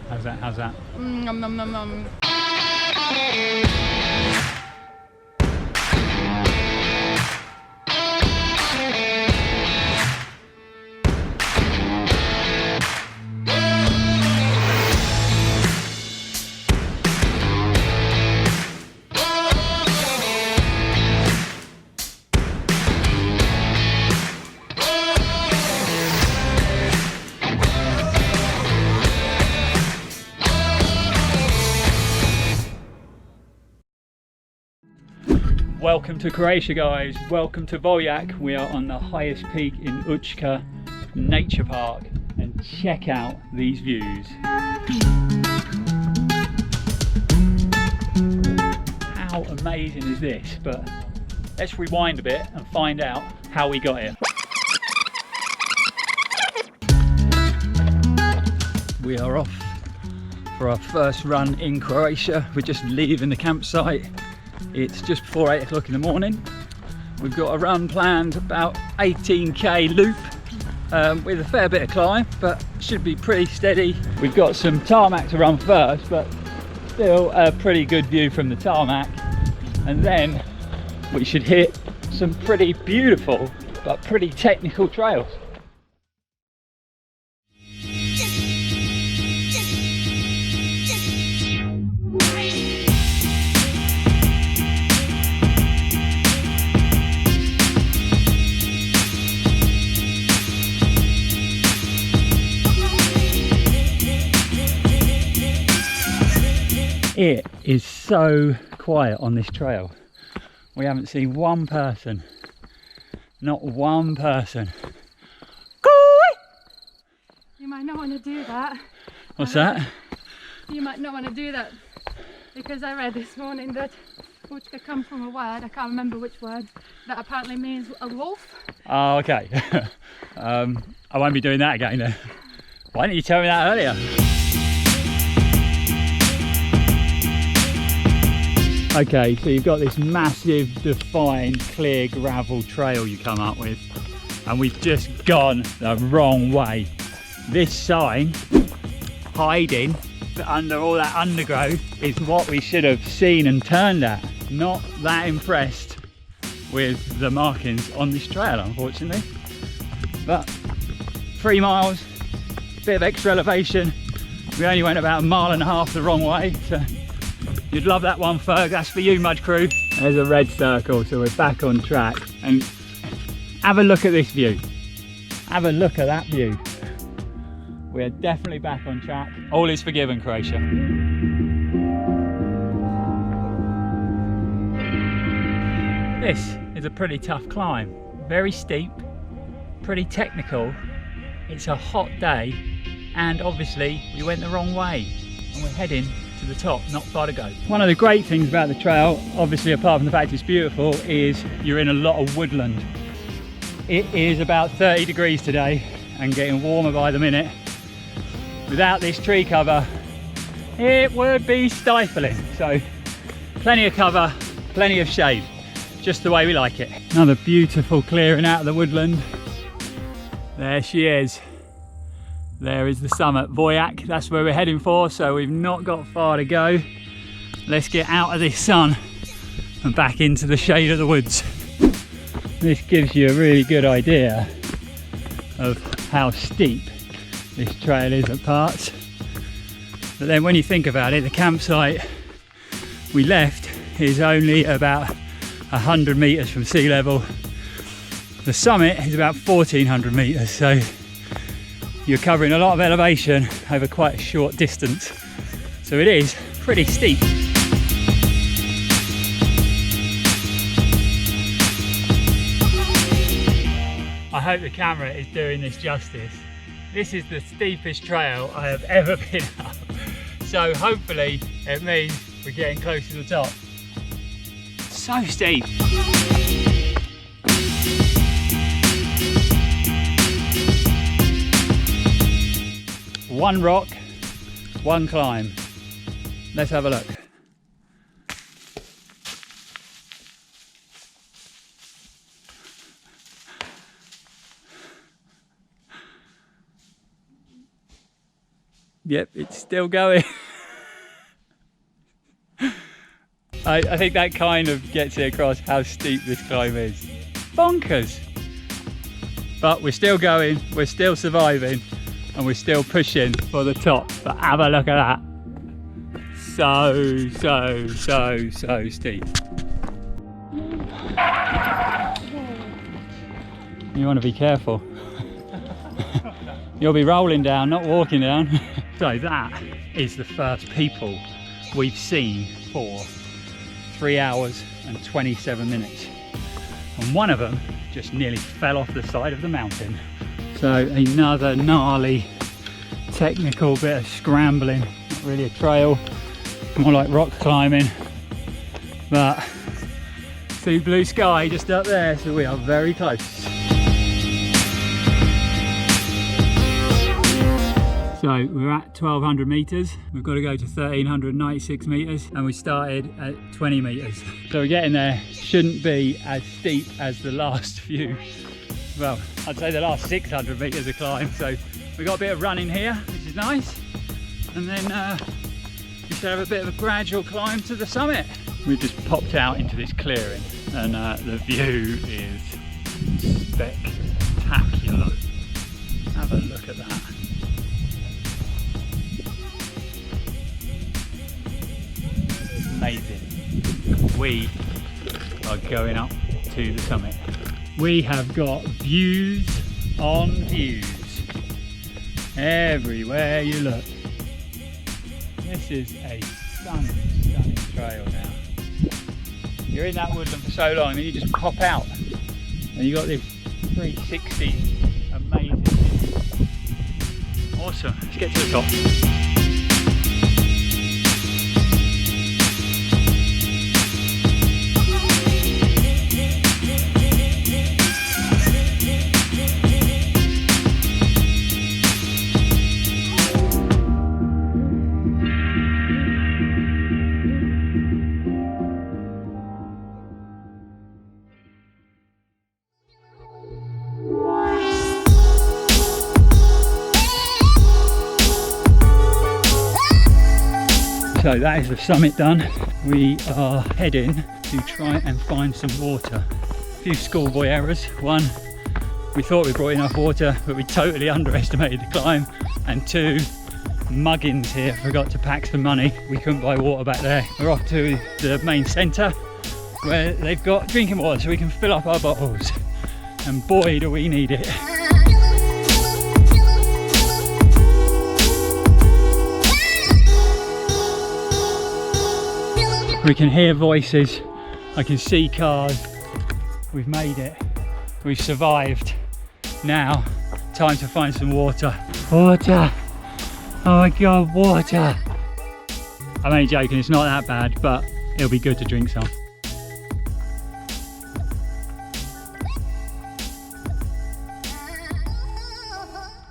How's that? How's that? Nom nom nom nom. Welcome to Croatia, guys. Welcome to Vojak. We are on the highest peak in Učka Nature Park, and check out these views. How amazing is this? But let's rewind a bit and find out how we got here. We are off for our first run in Croatia. We're just leaving the campsite. It's just before 8 o'clock in the morning. We've got a run planned, about 18k loop with a fair bit of climb, but should be pretty steady. We've got some tarmac to run first, but still a pretty good view from the tarmac. And then we should hit some pretty beautiful but pretty technical trails. It is so quiet on this trail. We haven't seen one person, not one person. You might not want to do that. What's that? You might not want to do that because I read this morning that Učka comes from a word, I can't remember which word, that apparently means a wolf. Oh, okay. I won't be doing that again then. Why didn't you tell me that earlier? Okay, so you've got this massive, defined, clear gravel trail you come up with, and we've just gone the wrong way. This sign, hiding under all that undergrowth, is what we should have seen and turned at. Not that impressed with the markings on this trail, unfortunately. But 3 miles, bit of extra elevation. We only went about 1.5 miles the wrong way. So you'd love that one, Ferg. That's for you, Mud Crew. There's a red circle, so we're back on track. And have a look at this view. Have a look at that view. We're definitely back on track. All is forgiven, Croatia. This is a pretty tough climb. Very steep, pretty technical. It's a hot day, and obviously we went the wrong way. And we're heading to the top, not far to go. One of the great things about the trail, obviously apart from the fact it's beautiful, is you're in a lot of woodland. It is about 30 degrees today and getting warmer by the minute. Without this tree cover, it would be stifling. So plenty of cover, plenty of shade, just the way we like it. Another beautiful clearing out of the woodland. There she is. There is the summit, Vojak. That's where we're heading for, so we've not got far to go. Let's get out of this sun and back into the shade of the woods. This gives you a really good idea of how steep this trail is at parts. But then when you think about it, the campsite we left is only about 100 meters from sea level. The summit is about 1400 meters, so you're covering a lot of elevation over quite a short distance. So it is pretty steep. I hope the camera is doing this justice. This is the steepest trail I have ever been up. So hopefully it means we're getting close to the top. So steep. One rock, one climb. Let's have a look. Yep, it's still going. I think that kind of gets it across how steep this climb is. Bonkers! But we're still going, we're still surviving, and we're still pushing for the top. But have a look at that. So steep. You want to be careful. You'll be rolling down, not walking down. So that is the first people we've seen for 3 hours and 27 minutes. And one of them just nearly fell off the side of the mountain. So another gnarly technical bit of scrambling. Not really a trail, more like rock climbing. But see blue sky just up there, so we are very close. So we're at 1200 meters. We've got to go to 1396 meters, and we started at 20 meters. So we're getting there. Shouldn't be as steep as the last few. Well, I'd say the last 600 meters of climb. So we got a bit of running here, which is nice. And then we should have a bit of a gradual climb to the summit. We've just popped out into this clearing, and the view is spectacular. Have a look at that. Amazing. We are going up to the summit. We have got views on views everywhere you look. This is a stunning trail now. You're in that woodland for so long, and then you just pop out and you got this 360 amazing view. Awesome. Let's get to the top. So that is the summit done. We are heading to try and find some water. A few schoolboy errors. One, we thought we brought enough water, but we totally underestimated the climb. And two, muggins here forgot to pack some money. We couldn't buy water back there. We're off to the main centre where they've got drinking water so we can fill up our bottles. And boy, do we need it. We can hear voices, I can see cars. We've made it, we've survived. Now, time to find some water. Water! Oh my God, water! I'm only joking, it's not that bad, but it'll be good to drink some.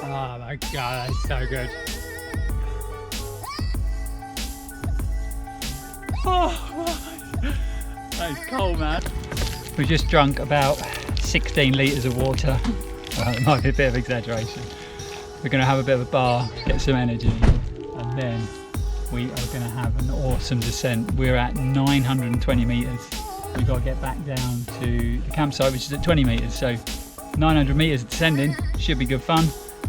Oh my God, that's so good. Oh, that is cold, man. We've just drunk about 16 litres of water. Well, it might be a bit of exaggeration. We're going to have a bit of a bar, get some energy, and then we are going to have an awesome descent. We're at 920 metres. We've got to get back down to the campsite, which is at 20 metres. So 900 metres descending should be good fun,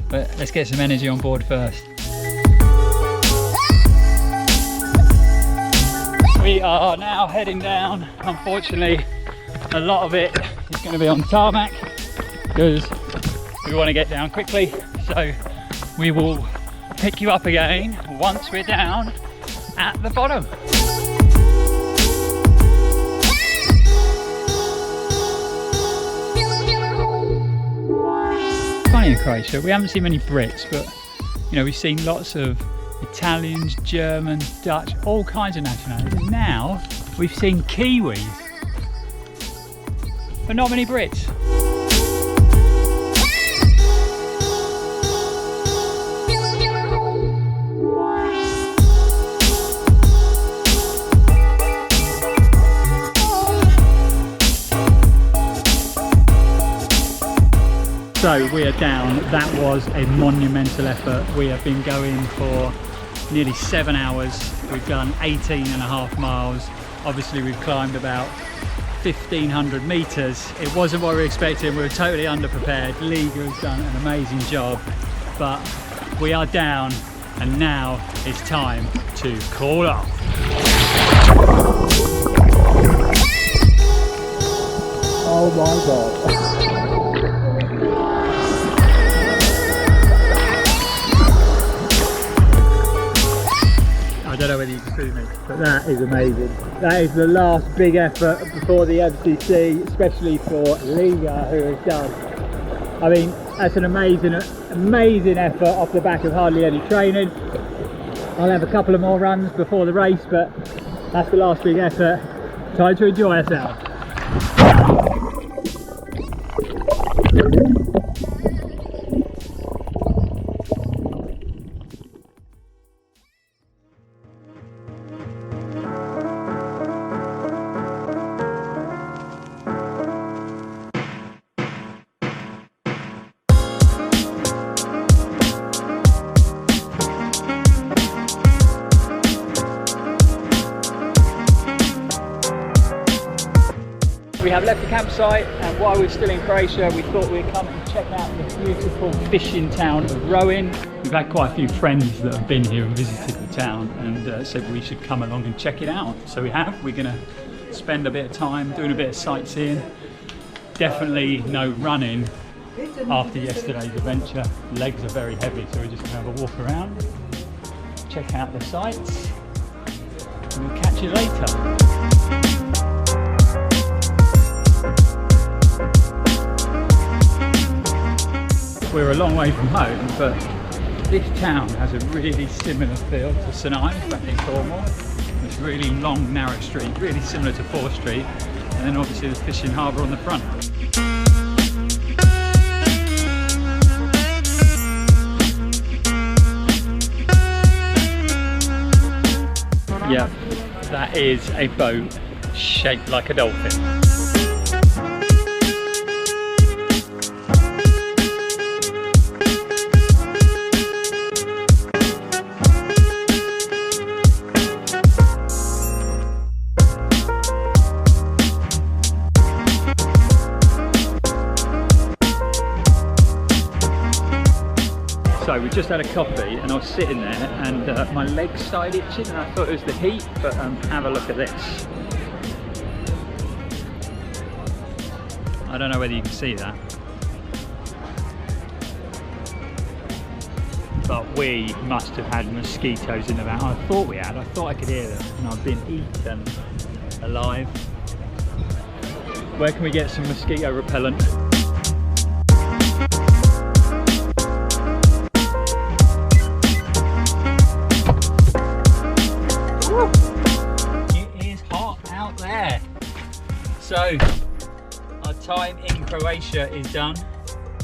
but let's get some energy on board first. We are now heading down. Unfortunately, a lot of it is going to be on tarmac because we want to get down quickly. So we will pick you up again once we're down at the bottom. Funny in Croatia, we haven't seen many Brits, but you know, we've seen lots of Italians, Germans, Dutch, all kinds of nationalities. And now we've seen Kiwis, but not many Brits. So we are down. That was a monumental effort. We have been going for nearly 7 hours. We've done 18.5 miles. Obviously we've climbed about 1,500 meters. It wasn't what we were expecting. We were totally underprepared. Liga has done an amazing job, but we are down and now it's time to call off. Oh my God. I don't know whether you can see me, but that is amazing. That is the last big effort before the MCC, especially for Liga, who has done. I mean, that's an amazing effort off the back of hardly any training. I'll have a couple of more runs before the race, but that's the last big effort. Time to enjoy ourselves. We have left the campsite, and while we're still in Croatia, we thought we'd come and check out the beautiful fishing town of Rovinj. We've had quite a few friends that have been here and visited the town and said we should come along and check it out. So we have. We're going to spend a bit of time doing a bit of sightseeing. Definitely no running after yesterday's adventure. Legs are very heavy, so we're just going to have a walk around, check out the sights, and we'll catch you later. We're a long way from home, but this town has a really similar feel to St Ives back in Cornwall. It's really long, narrow street, really similar to 4th Street, and then obviously the fishing harbour on the front. Yeah, that is a boat shaped like a dolphin. So we just had a coffee and I was sitting there and my legs started itching and I thought it was the heat, but have a look at this. I don't know whether you can see that, but we must have had mosquitoes in the van. I thought we had, I thought I could hear them, and I've been eaten alive. Where can we get some mosquito repellent? So our time in Croatia is done.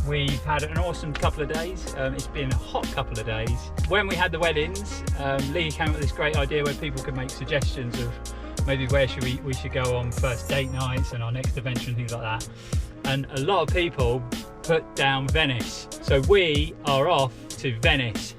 We've had an awesome couple of days. It's been a hot couple of days. When we had the weddings, Lee came up with this great idea where people could make suggestions of maybe where we should go on first date nights and our next adventure and things like that. And a lot of people put down Venice. So we are off to Venice.